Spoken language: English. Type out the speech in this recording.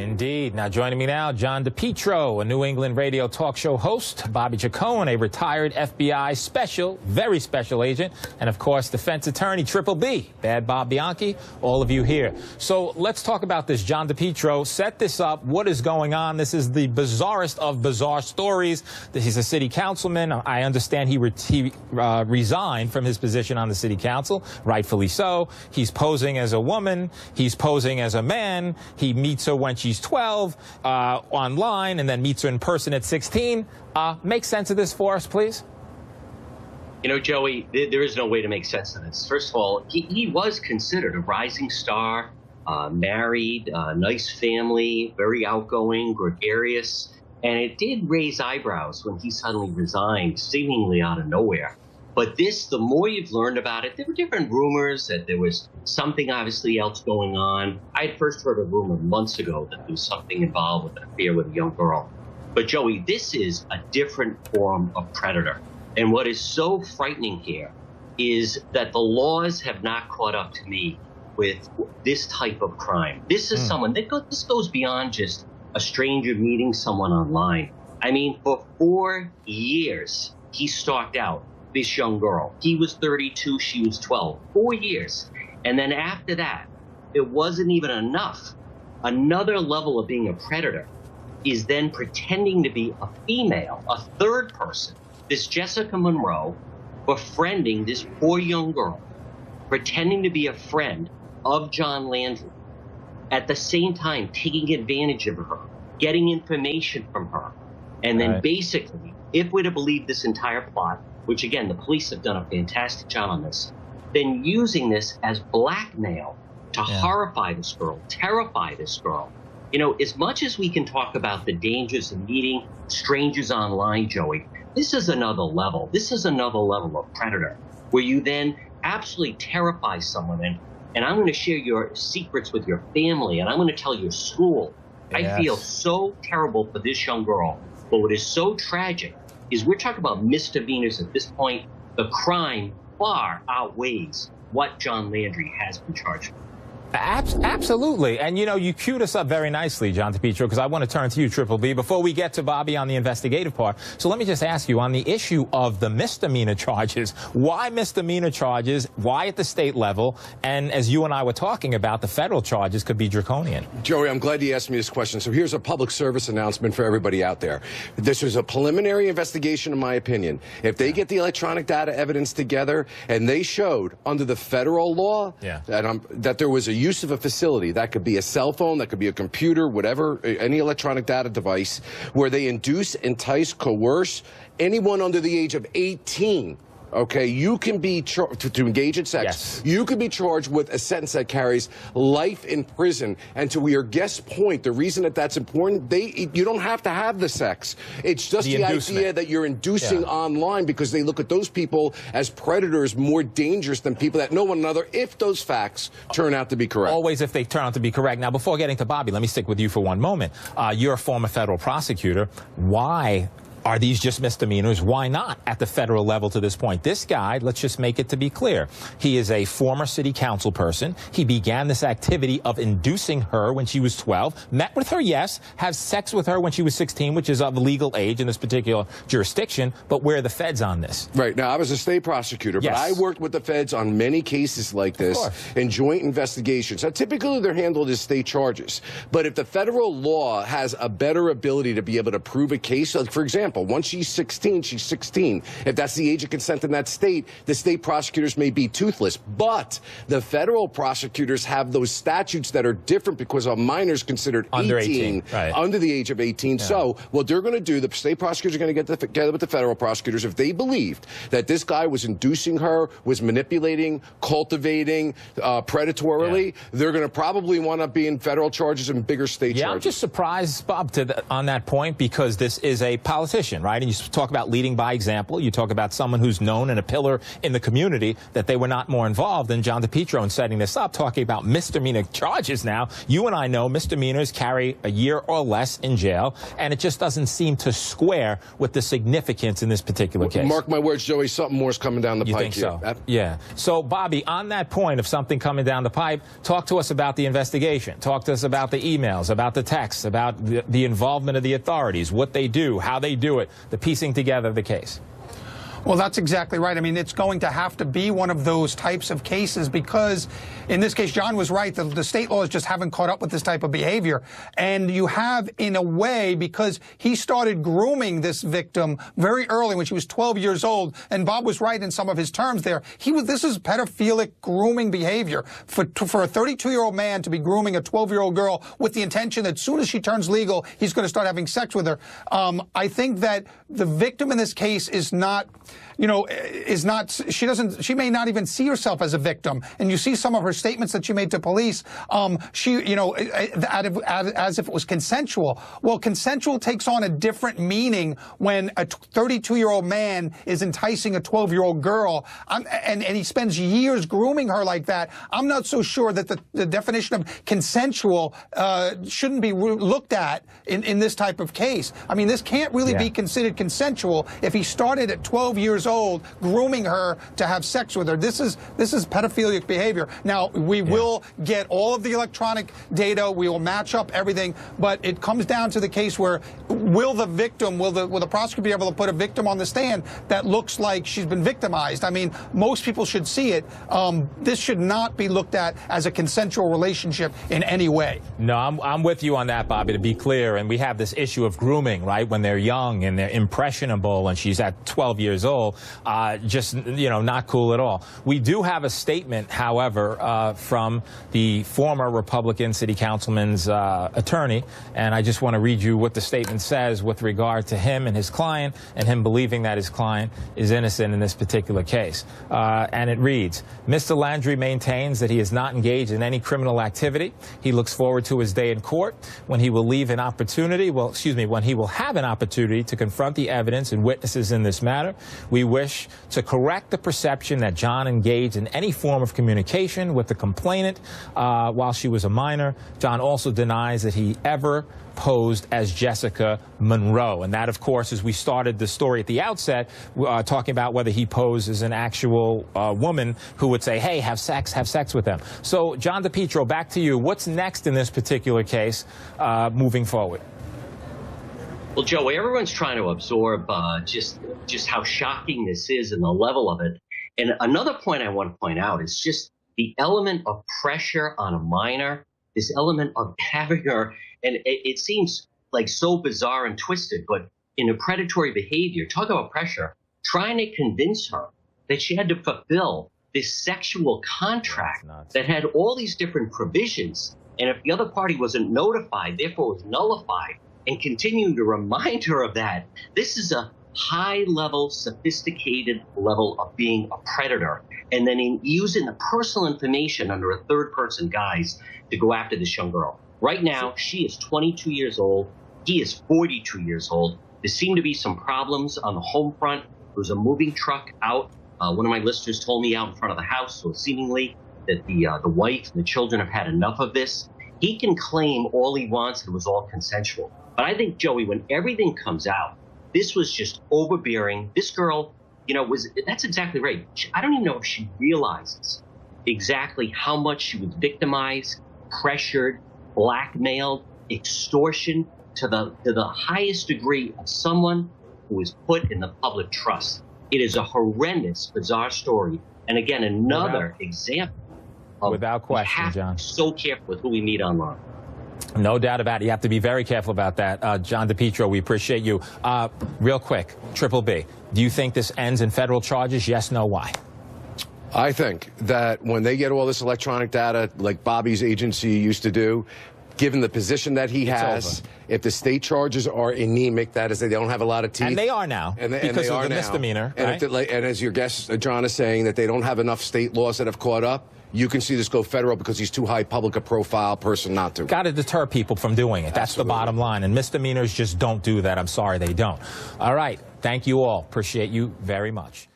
Indeed. Now joining me now, John DePietro, a New England radio talk show host, Bobby Chacon, a retired FBI special, very special agent, and of course defense attorney, Triple B, Bad Bob Bianchi, all of you here. So let's talk about this. John DePietro, set this up. What is going on? This is the bizarrest of bizarre stories. He's a city councilman. I understand he resigned from his position on the city council, rightfully so. He's posing as a woman. He's posing as a man. He meets her when she's 12 online and then meets her in person at 16. Make sense of this for us, please. You know, Joey, there is no way to make sense of this. First of all, he was considered a rising star, married, nice family, very outgoing, gregarious. And it did raise eyebrows when he suddenly resigned, seemingly out of nowhere. But this, the more you've learned about it, there were different rumors that there was something obviously else going on. I had first heard a rumor months ago that there was something involved with an affair with a young girl. But Joey, this is a different form of predator. And what is so frightening here is that the laws have not caught up to me with this type of crime. This is someone, this goes beyond just a stranger meeting someone online. I mean, for 4 years, he stalked out this young girl. He was 32, she was 12. 4 years. And then after that, it wasn't even enough. Another level of being a predator is then pretending to be a female, a third person, this Jessica Monroe, befriending this poor young girl, pretending to be a friend of John Landry, at the same time taking advantage of her, getting information from her. And then basically, if we're to believe this entire plot, which again, the police have done a fantastic job on this, then using this as blackmail to horrify this girl, terrify this girl. You know, as much as we can talk about the dangers of meeting strangers online, Joey, this is another level. This is another level of predator, where you then absolutely terrify someone. And I'm going to share your secrets with your family, and I'm going to tell your school. I feel so terrible for this young girl. But what is so tragic is we're talking about misdemeanors at this point. The crime far outweighs what John Landry has been charged with. Absolutely. And, you know, you queued us up very nicely, John DePietro, because I want to turn to you, Triple B, before we get to Bobby on the investigative part. So let me just ask you, on the issue of the misdemeanor charges, why misdemeanor charges? Why at the state level? And as you and I were talking about, the federal charges could be draconian. Joey, I'm glad you asked me this question. So here's a public service announcement for everybody out there. This was a preliminary investigation, in my opinion. If they get the electronic data evidence together and they showed under the federal law that there was a use of a facility, that could be a cell phone, that could be a computer, whatever, any electronic data device, where they induce, entice, coerce anyone under the age of 18. Okay, you can be charged to engage in sex. Yes. You could be charged with a sentence that carries life in prison. And to your guest's point, the reason that that's important, you don't have to have the sex. It's just the idea that you're inducing online, because they look at those people as predators more dangerous than people that know one another, if those facts turn out to be correct. Always if they turn out to be correct. Now, before getting to Bobby, let me stick with you for one moment. You're a former federal prosecutor. Why are these just misdemeanors? Why not at the federal level to this point? This guy, let's just make it to be clear, he is a former city council person. He began this activity of inducing her when she was 12, met with her, yes, have sex with her when she was 16, which is of legal age in this particular jurisdiction. But where are the feds on this? Right. Now, I was a state prosecutor, but I worked with the feds on many cases like this in joint investigations. Now, typically, they're handled as state charges. But if the federal law has a better ability to be able to prove a case, like, for example, once she's 16, she's 16. If that's the age of consent in that state, the state prosecutors may be toothless. But the federal prosecutors have those statutes that are different because a minor is considered under 18, under the age of 18. So what they're going to do, the state prosecutors are going to get together with the federal prosecutors. If they believed that this guy was inducing her, was manipulating, cultivating, predatorily, they're going to probably want to be in federal charges and bigger state charges. I'm just surprised, Bob, on that point, because this is a politician. definition, right? And you talk about leading by example. You talk about someone who's known and a pillar in the community, that they were not more involved than John DePietro in setting this up, talking about misdemeanor charges now. You and I know misdemeanors carry a year or less in jail, and it just doesn't seem to square with the significance in this particular case. Mark my words, Joey, something more's coming down the You pike think so? Yeah. So, Bobby, on that point of something coming down the pipe, talk to us about the investigation. Talk to us about the emails, about the texts, about the involvement of the authorities, what they do, how they do it, the piecing together of the case. Well, that's exactly right. I mean, it's going to have to be one of those types of cases because, in this case, John was right. The state laws just haven't caught up with this type of behavior. And you have, in a way, because he started grooming this victim very early when she was 12 years old. And Bob was right in some of his terms there. This is pedophilic grooming behavior. For a 32-year-old man to be grooming a 12-year-old girl with the intention that as soon as she turns legal, he's going to start having sex with her. I think that the victim in this case is not... she may not even see herself as a victim. And you see some of her statements that she made to police, as if it was consensual. Well, consensual takes on a different meaning when a 32-year-old man is enticing a 12-year-old girl, and he spends years grooming her like that. I'm not so sure that the definition of consensual shouldn't be looked at in this type of case. I mean, this can't really be considered consensual if he started at 12 years old grooming her to have sex with her. This is pedophilic behavior. Now, we will get all of the electronic data. We will match up everything. But it comes down to the case where will the prosecutor be able to put a victim on the stand that looks like she's been victimized? I mean, most people should see it. This should not be looked at as a consensual relationship in any way. No, I'm with you on that, Bobby, to be clear. And we have this issue of grooming, right, when they're young and they're impressionable and she's at 12 years old. Just, not cool at all. We do have a statement, however, from the former Republican city councilman's attorney, and I just want to read you what the statement says with regard to him and his client and him believing that his client is innocent in this particular case. And it reads, Mr. Landry maintains that he is not engaged in any criminal activity. He looks forward to his day in court when he will when he will have an opportunity to confront the evidence and witnesses in this matter. We wish to correct the perception that John engaged in any form of communication with the complainant while she was a minor. John also denies that he ever posed as Jessica Monroe. And that, of course, as we started the story at the outset, talking about whether he posed as an actual woman who would say, hey, have sex with them. So, John DePietro, back to you. What's next in this particular case moving forward? Well, Joey, everyone's trying to absorb just how shocking this is and the level of it. And another point I want to point out is just the element of pressure on a minor, this element of having her, and it seems like so bizarre and twisted, but in a predatory behavior, talk about pressure, trying to convince her that she had to fulfill this sexual contract that had all these different provisions. And if the other party wasn't notified, therefore was nullified, and continuing to remind her of that, this is a high-level, sophisticated level of being a predator, and then in using the personal information under a third-person guise to go after this young girl. Right now, she is 22 years old. He is 42 years old. There seem to be some problems on the home front. There was a moving truck out. One of my listeners told me out in front of the house, so seemingly that the wife and the children have had enough of this. He can claim all he wants that it was all consensual. But I think, Joey, when everything comes out, this was just overbearing. This girl, that's exactly right. I don't even know if she realizes exactly how much she was victimized, pressured, blackmailed, extortion to the highest degree of someone who was put in the public trust. It is a horrendous, bizarre story. And again, another example of without question, John. We have to be so careful with who we meet online. No doubt about it. You have to be very careful about that. John DePietro, we appreciate you. Real quick, Triple B, do you think this ends in federal charges? Yes, no, why? I think that when they get all this electronic data, like Bobby's agency used to do, given the position that he has, if the state charges are anemic, that is, they don't have a lot of teeth. And they are now, because of the misdemeanor. And, right? and as your guest, John, is saying, that they don't have enough state laws that have caught up, you can see this go federal because he's too high public a profile person not to. Got to deter people from doing it. That's the bottom line. And misdemeanors just don't do that. I'm sorry they don't. All right. Thank you all. Appreciate you very much.